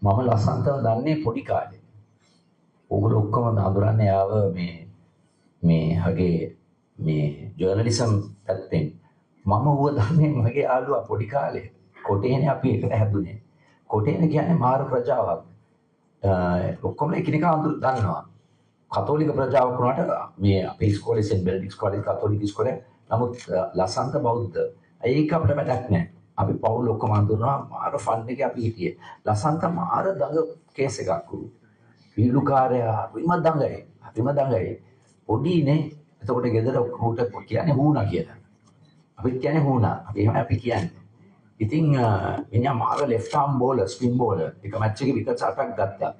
මම ලස්සන්තව දන්නේ පොඩි කාලේ. ඕගොල්ලෝ ඔක්කොම අඳුරන්නේ ආව මේ ජර්නලිසම් පැත්තෙන්. මම ඌව දන්නේ මගේ යාළුවා පොඩි කාලේ. කොටේනේ අපි එකට හැදුනේ. කොටේන කියන්නේ මාර ප්‍රජාවක්. ඔක්කොම එකිනෙකා දන්නවා. කතෝලික ප්‍රජාවක් වුණාට මේ අපේ ඉස්කෝලේ සෙන්ට් බෙනඩික්ට්ස් කෝලේජ් කතෝලික ඉස්කෝලේ. නමුත් ලස්සන්ත බෞද්ධ. ඒක අපිට වැඩක් නැහැ. අපි පවුල් ඔක්කොම අඳුරනවා මාර ෆන් එකේ අපි හිටියේ. ලස්සන්ත මාර දඟ කේස් එකක් වුණා. විලුකාරයා හරිම දඟයි. පොඩිනේ. එතකොට ගෙදර ඔක්කොට කියන්නේ හුණා කියලා. අපිත් කියන්නේ හුණා. අපි කියන්නේ. ඉතින් මිනිහා මාර ලෙෆ්ට් ආම් බෝලර්, ස්පින් බෝලර්. එක මැච් එකේ විකට් 8ක් ගත්තා.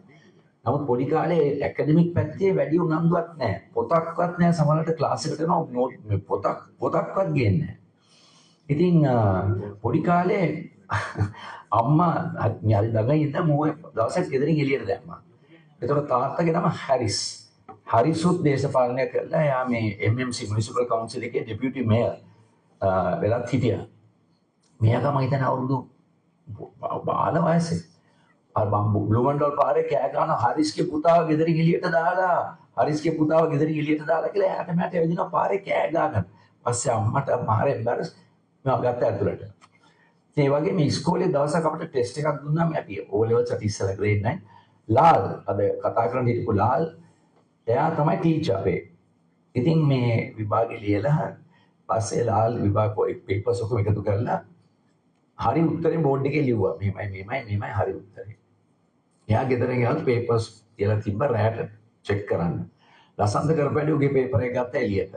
නමුත් පොඩි කාලේ ඇකඩමික් පැත්තේ වැඩි උනන්දුවක් නැහැ. පොතක්වත් නැහැ. සමහරවිට ක්ලාස් එකට යනවා නෝට් පොතක්වත් ගේන්නේ නැහැ. ඉතින් පොඩි කාලේ අම්මා හරි ළඟ ඉඳන් මෝ දවසක් ගෙදරින් එළියට දැම්මා. ඒතකොට තාත්තගේ නම හැරිස්. හරිසුත් දේශපාලනය කළා. එයා මේ MMC මුනිසිපල් කවුන්සිල් එකේ ඩෙපියුටි මේයර් වෙලත් හිටියා. මෙයාගේ මම හිතන අවුරුදු බාල වයසේ. අර බ්ලූමන්ඩල් පාරේ කෑ ගන්න හරිස්ගේ පුතාව ගෙදරින් එළියට දාලා කියලා එයාට මට එදින පාරේ කෑ ගන්න. පස්සේ අම්මට මාරේ බැරස් මම ගත්ත ඇතුළට. ඒ වගේ මේ ඉස්කෝලේ දවසක් අපිට ටෙස්ට් එකක් දුන්නා මේ අපි O levels at ඉස්සලා grade 9. ලාල් අද කතා කරන්න හිටපු ලාල් එයා තමයි ටීචර් අපේ. ඉතින් මේ විභාගේ ලියලා පස්සේ ලාල් විභාග පේපර්ස් ඔක්කොම එකතු කරලා හරි උත්තරේ බෝඩ් එකේ ලිව්වා. මෙහෙමයි හරි උත්තරේ. එයා ගෙදර ගිහලා පේපර්ස් තියලා තිබ්බ රැට චෙක් කරන්න. ලසන්ත කරපැඩි උගේ පේපර් එක ගත්ත එළියට.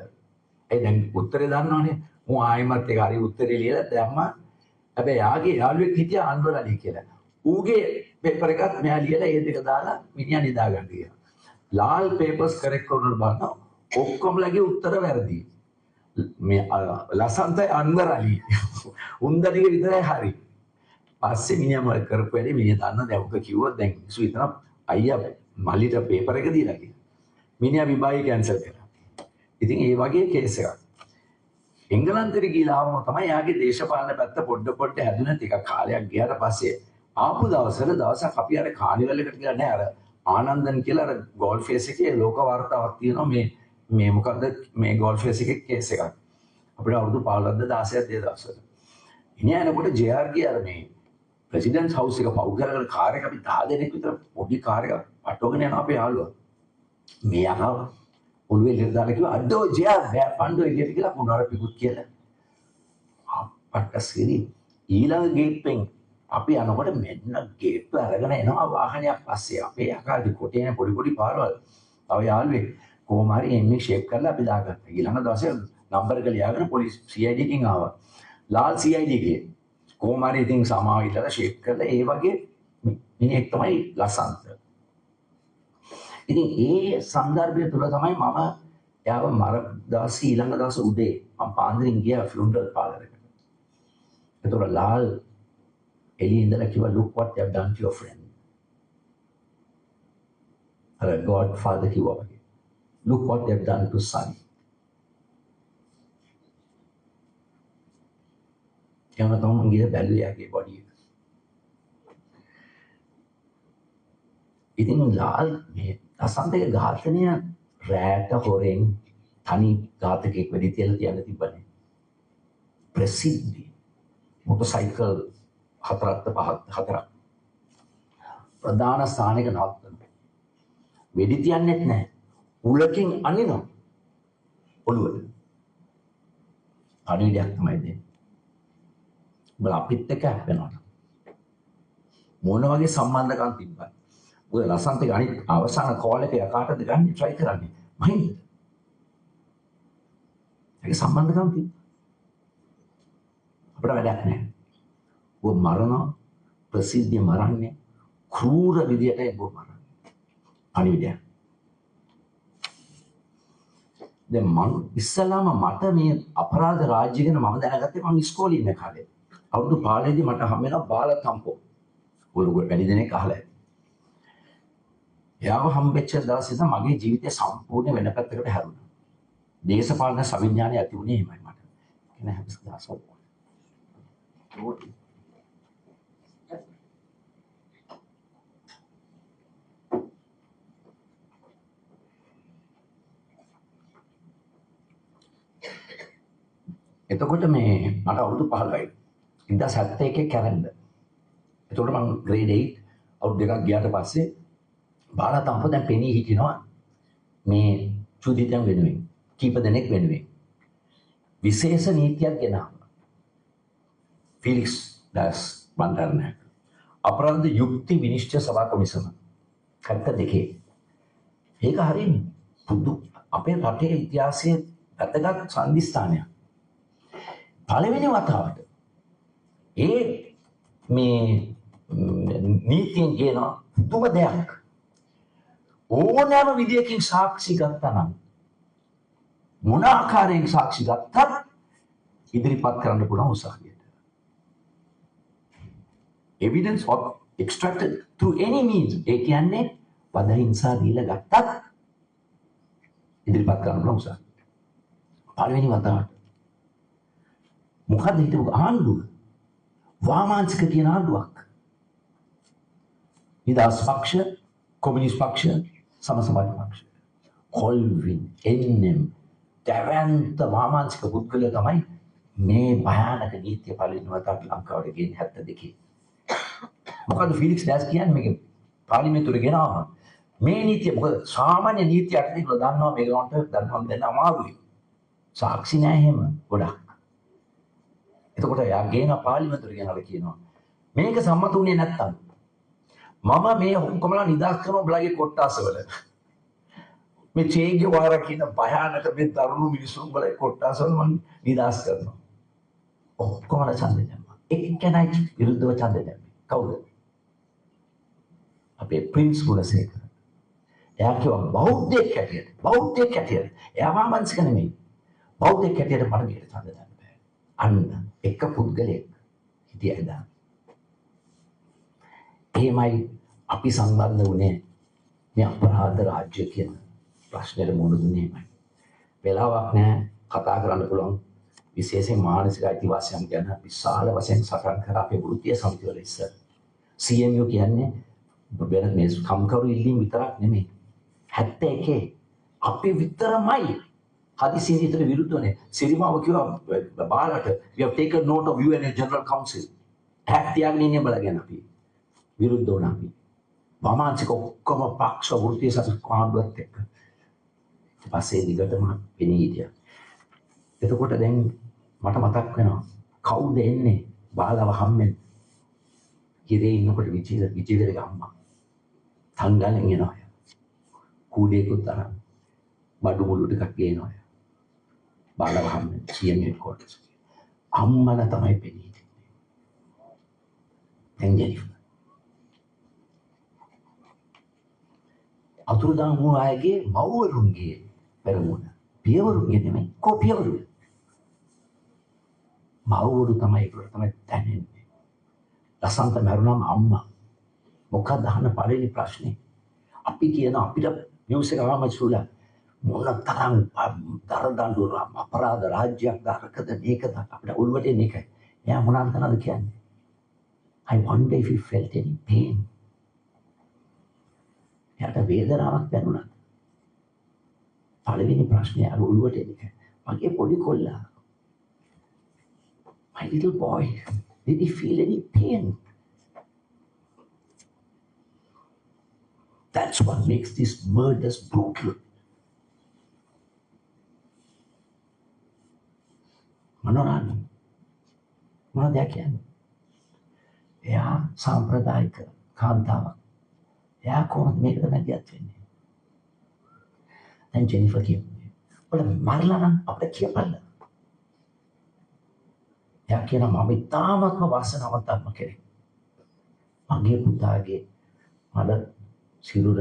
ඒ දැන් උත්තරේ දන්නවනේ. මම ආයෙමත් ඒක හරි උත්තරේ ලියලා දැම්මා. හැබැයි යාගේ යාළුවෙක් හිටියා අන්වර් අලි කියලා. ඌගේ පේපර් එකත් මෙයා ලියලා ඒ දෙක දාලා මිනිහා නිදාගන්න ගියා. ලාල් පේපර්ස් කරෙක්ට් කරන බලන ඔක්කොමලගේ උත්තර වැරදි. මේ ලසන්තයි අන්වර් අලි. උන්දටික විතරයි හරි. පස්සේ මිනිහා මොකද කරපු වැඩේ මිනිහා දන්න දැන් ඔක කිව්වොත් දැන් මිනිස්සු හිතනවා අයියා මල්ලිට පේපර් එක දීලා කියලා. මිනිහා විභාගය කැන්සල් කරා. ඉතින් ඒ වගේ කේස් එකක්. එංගලන්තෙට ගිහලාම තමයි යාගේ දේශපාලන පැත්ත පොඩ හැදුනේ ටිකක් කාලයක් ගියාට පස්සේ ආපු දවසක් අපි අර කානිවල් එකට ගියා නෑ අර ආනන්දන් කියලා අර ගෝල්ෆ් ෆේස් එකේ ලෝක වාර්තාවක් තියෙනවා මේ මොකද්ද මේ ගෝල්ෆ් ෆේස් එකේ කේස් එකක්. අපිට අවුරුදු 15ද 16ද ඒ දවස්වල. ඉන්නේ යනකොට JR ගිය අර මේ ප්‍රෙසිඩන්ට්ස් හවුස් එක පව් කරගෙන කාර් එක අපි 10 දෙනෙක් විතර පොඩි කාර් එකක් පටවගෙන යනවා අපේ යාළුවා. මේ යනවා ඔළුවේ ලෙඩ දාලා කිව්වා අඩෝ JR පණ්ඩෝ එළියට කියලා මොනවාර පිකුත් කියලා. අපට සිරි ඊළඟ ගේට්ෙන් අපි යනකොට මෙන්න ගේට් අරගෙන එනවා වාහනයක් පස්සේ අපේ යකාදී කොටේනේ පොඩි පාරවල්. තව යාළුවෙක් කොහොම හරි එන්නේ ෂේප් කරලා අපි දාගත්තා. ඊළඟ දවසේ නම්බර් එක ලියාගෙන පොලිස් CID එකකින් ආවා. ලාල් CID එකේ කොහොම හරි ඉතින් සමාව ඉල්ලලා ෂේප් කරලා ඒ වගේ මිනිහෙක් තමයි ලසන්ත. ඉතින් ඒ සන්දර්භය තුළ තමයි මම එයාව මර දවසේ ඊළඟ දවස උදේ මම පාන්දරින් ගියා ෆියුනරල් පාලර් එකට. ඒතකොට ලාල් එළියේ ඉඳලා කිව්වා look what they have done to your friend. අර Godfather කිව්වා වගේ. Look what they have done to son. එහෙම තමයි මම ගිහලා බැලුවේ යාගේ බොඩි එක. ඉතින් ලාල් මේ අසන්තේ ඝාතනය රැට හොරෙන් තනි ඝාතකෙක් වෙඩි තියලා තියන්න තිබ්බනේ. ප්‍රසිද්ධි මොටරසයිකල් හතරක් ප්‍රධාන ස්ථානයක නවත්තන වෙඩි තියන්නෙත් නැහැ. උලකින් අනිනවා ඔළුවට. පණිවිඩයක් තමයි දෙන්නේ. බල අපිත් එක්ක හැපෙනවා. මොන වගේ සම්බන්ධකම් තිබ්බත් ඔය ලසන්තේ අනිත් අවසාන කෝල් එක යකාටද ගන්න try කරන්නේ මහින්ද ඒක සම්බන්ධකම් තිබ්බ අපිට වැඩක් නැහැ ඔය මරණ ප්‍රසිද්ධිය මරන්නේ ක්‍රූර විදියට ඒ බෝ මරන්නේ අනිවිදයක් දැන් මම ඉස්සලාම මට මේ අපරාධ රාජ්‍ය ගැන මම දැනගත්තේ මම ඉස්කෝලේ ඉන්න කාලේ අවුරුදු 15 දී මට හම් වෙනවා බාලතම්පෝ ඔයගොල්ලෝ වැඩි දෙනෙක් අහලා ඇති එයාව හම්බෙච්ච දවසේ තමයි මගේ ජීවිතය සම්පූර්ණ වෙන පැත්තකට හැරුණා. දේශපාලන සවිඥානය ඇති වුණේ එහෙමයි මට. කියන හැමදාසක්. එතකොට මේ මට අවුරුදු 15යි. 1971 කැලෙන්ඩර්. එතකොට මම ග්‍රේඩ් 8 අවුරුදු දෙකක් ගියාට පස්සේ බාලා තාම දැන් පෙනී හිටිනවා මේ චුදිතයන් වෙනුවෙන්. කීප දෙනෙක් වෙනුවෙන්. විශේෂ නීතියක් ගෙනාවා. ෆිලික්ස් ඩාස් බණ්ඩාරනායක. අපරාධ යුක්ති විනිශ්චය සභා කොමිසම. කර්ත දෙකේ. ඒක හරියට පුදු අපේ රටේ ඉතිහාසයේ වැදගත් සම්දිස්ථානයක්. පළවෙනි වතාවට ඒ මේ නීතියෙන් කියන පුදුම දෙයක් ඕනෑම විදියකින් සාක්ෂි ගත්තා නම් මොන ආකාරයෙන් සාක්ෂි ගත්තත් ඉදිරිපත් කරන්න පුළුවන් උසාවියට. Evidence of extracted through any means. ඒ කියන්නේ වද හිංසා දීලා ගත්තත් ඉදිරිපත් කරන්න පුළුවන් උසාවියට. පළවෙනි වතාවට මොකද හිතමු ආණ්ඩුව වාමාංශික කියන ආණ්ඩුවක්. නිදහස් පක්ෂ, කොමියුනිස්ට් පක්ෂ, සමසමාජ පක්ෂ. කොල්වින් එන්නම් දැවැන්ත වාමාංශික පුද්ගලයා තමයි මේ භයානක නීතිය පළවෙනි වතාවට ලංකාවට ගෙන්නේ 72. මොකද ෆිලික්ස් ඩෑස් කියන්නේ මේක පාර්ලිමේන්තුවට ගෙනාවා. මේ නීතිය මොකද සාමාන්‍ය නීතියක් නෙවෙයි දන්නවා මේක උන්ට දන්නවා දෙන්න අමාරුයි. සාක්ෂි නෑ එහෙම ගොඩක්. එතකොට යා ගේන පාර්ලිමේන්තුවට ගෙනලා කියනවා මේක සම්මත වුණේ නැත්තම් මම මේ ඔක්කොමලා නිදාස් කරන බ්ලගේ කොට්ටාසවල මේ චේගේ වාර කියන භයානක මේ තරුණ මිනිසුන් බලයි කොට්ටාසවල මම නිදාස් කරනවා. ඔක්කොමලා ඡන්දෙ දැම්මා. එක්කෙනෙක් විරුද්ධව ඡන්දෙ දැම්මේ. කවුද? අපේ ප්‍රින්ස් ගුණසේකර. එයා කිව්වා බෞද්ධයෙක් හැටියට. එයා වාමංශික නෙමෙයි. බෞද්ධයෙක් හැටියට මට මේකට ඡන්ද දැම්ම බෑ. අන්න එක පුද්ගලයෙක් හිටියද? එහෙමයි අපි සම්බන්ධ වුණේ මේ අපරාධ රාජ්‍ය කියන ප්‍රශ්නෙට මුහුණ දුන්නේ එහෙමයි. වෙලාවක් නැහැ කතා කරන්න පුළුවන් විශේෂයෙන් මානසික අයිතිවාසිකම් ගැන විශාල වශයෙන් සටන් කර අපේ වෘත්තීය සමිතිවල ඉස්සර. CMU කියන්නේ වෙන මේ කම්කරු ඉල්ලීම් විතරක් නෙමෙයි. 71 අපි විතරමයි හදිසියෙන් විතර විරුද්ධවනේ. සිරිමාව කිව්වා බාලට we have taken note of you and your general council. හැත්තියගෙන ඉන්නේ බලගෙන අපි විරුද්ධ වුණා අපි. වාමාංශික ඔක්කොම පක්ෂ වෘත්තීය සමාජවත් එක්ක. පස්සේ දිගටම පෙනී හිටියා. එතකොට දැන් මට මතක් වෙනවා කවුද එන්නේ බාලව හම්බෙන්න. ඉරේ ඉන්නකොට විජේවීරගේ අම්මා. තංගලෙන් එනවා. කූඩේකුත් තරම් බඩු මුළු ටිකක් ගේනවා. බාලව හම්බෙන්න CM headquarters. අම්මලා තමයි පෙනී හිටින්නේ. දැන් ජෙනිෆර් අතුරුදහන් වූ අයගේ මව්වරුන්ගේ පෙරමුණ. පියවරුන්ගේ නෙමෙයි කොපියවරු. මව්වරු තමයි ඒකට තමයි දැනෙන්නේ. ලසන්ත මරුණාම අම්මා. මොකක්ද අහන පළවෙනි ප්‍රශ්නේ? අපි කියන අපිට නිවුස් එක ආවම සුලා මොන තරම් දරදඬු අපරාධ රාජ්‍යයක් දරකද මේකද අපිට උල්වට එන එකයි. එයා මොනවාද කියන්නේ? I wonder if you felt any pain. එයාට වේදනාවක් දැනුණා. පළවෙනි ප්‍රශ්නේ අර උළුවට එන එක. මගේ පොඩි කොල්ලා. My little boy, did he feel any pain? That's what makes these murders brutal. මනෝරාණි මොනවද කියන්නේ? එයා සාම්ප්‍රදායික කාන්තාවක්. එයා කොහොමද මේකට නැතිවත් වෙන්නේ? දැන් ජෙනිෆර් කියන්නේ ඔල මරලා නම් අපිට කියපල්ල. එයා කියනවා මම ඉතාමත්ම වාසනාවන්ත අම්ම කෙනෙක්. මගේ පුතාගේ මඩ සිරුර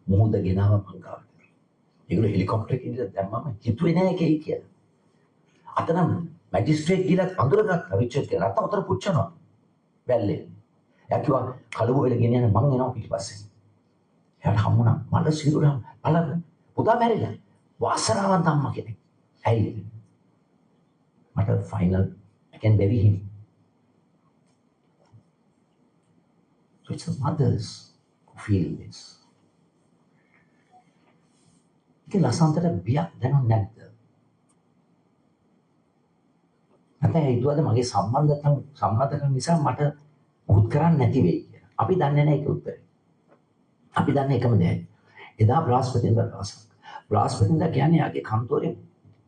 මොහොත ගෙනාව මං ගාවට. ඒගොල්ලෝ හෙලිකොප්ටර් එකකින් දැම්මම හිතුවේ නෑ ඒකයි කියලා. අතනම් මැජිස්ට්‍රේට් ගිහලා අඳුරගත්තා රිචඩ් කියලා. අත උතර පුච්චනවා. බැල්ලේ. එයා කිව්වා කලබු වෙල ගෙනියන්න මං එනවා පිටිපස්සේ. එයාට හම්බුණා මඩ සිරුර බලන්න. පුතා මැරිලා. වාසනාවන්ත අම්මා කෙනෙක්. ඇයි? මට final I can bury him. So it's the mothers who feel this. ඒක ලසන්තට බියක් දැනුන්නේ නැද්ද? නැත්නම් හිතුවද මගේ සම්බන්ධකම් නිසා මට මුකුත් කරන්න නැති වෙයි කියලා. අපි දන්නේ නැහැ ඒක උත්තරේ. අපි දන්නේ එකම දෙයයි. එදා බ්‍රහස්පතින්දා දවසක්. බ්‍රහස්පතින්දා කියන්නේ යාගේ කන්තෝරේ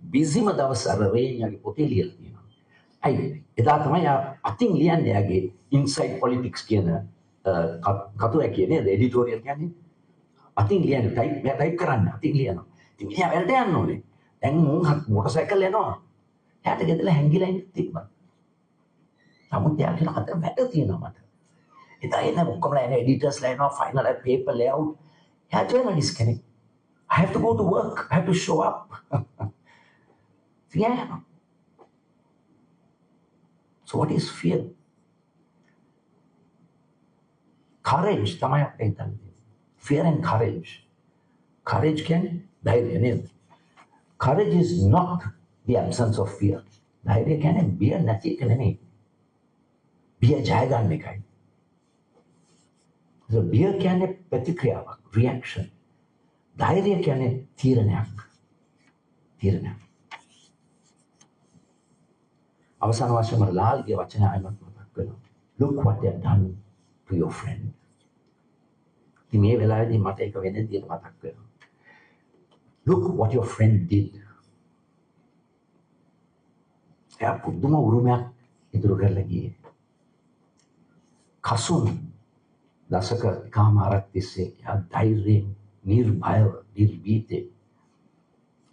බිසිම දවස් අර රේන්යාගේ පොතේ ලියලා තියෙනවා. ඇයි එදා තමයි යා අතින් ලියන්නේ යාගේ ඉන්සයිඩ් පොලිටික්ස් කියන කතුව කියන්නේ එඩිටෝරියල් කියන්නේ අතින් ලියන්නේ ටයිප් කරන්න අතින් ලියනවා. ඉතින් මෙයා වැඩට යන්න ඕනේ. දැන් මුන් මොටරසයිකල් යනවා. එයාට ගෙදර හැංගිලා ඉන්න තිබ්බා. නමුත් එයා කියන අත වැඩ තියෙනවා මට. එදා එන ඔක්කොම එන එඩිටර්ස්ලා එනවා ෆයිනල් පේපර් ලේඅවුට්. එයා ජර්නලිස්ට් කෙනෙක්. I have to go to work. I have to show up. Yeah. So what is fear? Courage. තමයි අපිට හිතන්න තියෙන්නේ. Fear and courage. Courage කියන්නේ ධෛර්යය නේද? Courage is not the absence of fear. ධෛර්යය කියන්නේ බිය නැති එක නෙමෙයි. බිය ජය ගන්න එකයි. So බිය කියන්නේ ප්‍රතික්‍රියාවක්, reaction. ධෛර්යය කියන්නේ තීරණයක්. තීරණයක්. අවසාන වශයෙන්ම ලාල්ගේ වචන ආයමත් මතක් වෙනවා. Look what they have done to your friend. ඉතින් මේ වෙලාවේදී මට ඒක වෙන විදිහට මතක් වෙනවා. Look what your friend did. එයා පුදුම උරුමයක් ඉදිරි කරලා ගියේ. කසුන් දශක එකමාරක් තිස්සේ එයා ධෛර්යයෙන් නිර්භයව නිර්භීතේ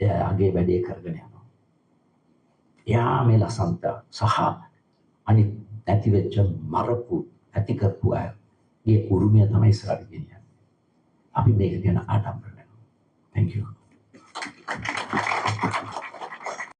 එයාගේ වැඩේ කරගෙන යනවා. එයා මේ ලසන්ත සහ අනිත් නැති වෙච්ච මරපු ඇති කරපු අයගේ උරුමය තමයි ඉස්සරහට ගෙනියන්නේ. අපි මේක ගැන ආඩම්බර වෙනවා. Thank you.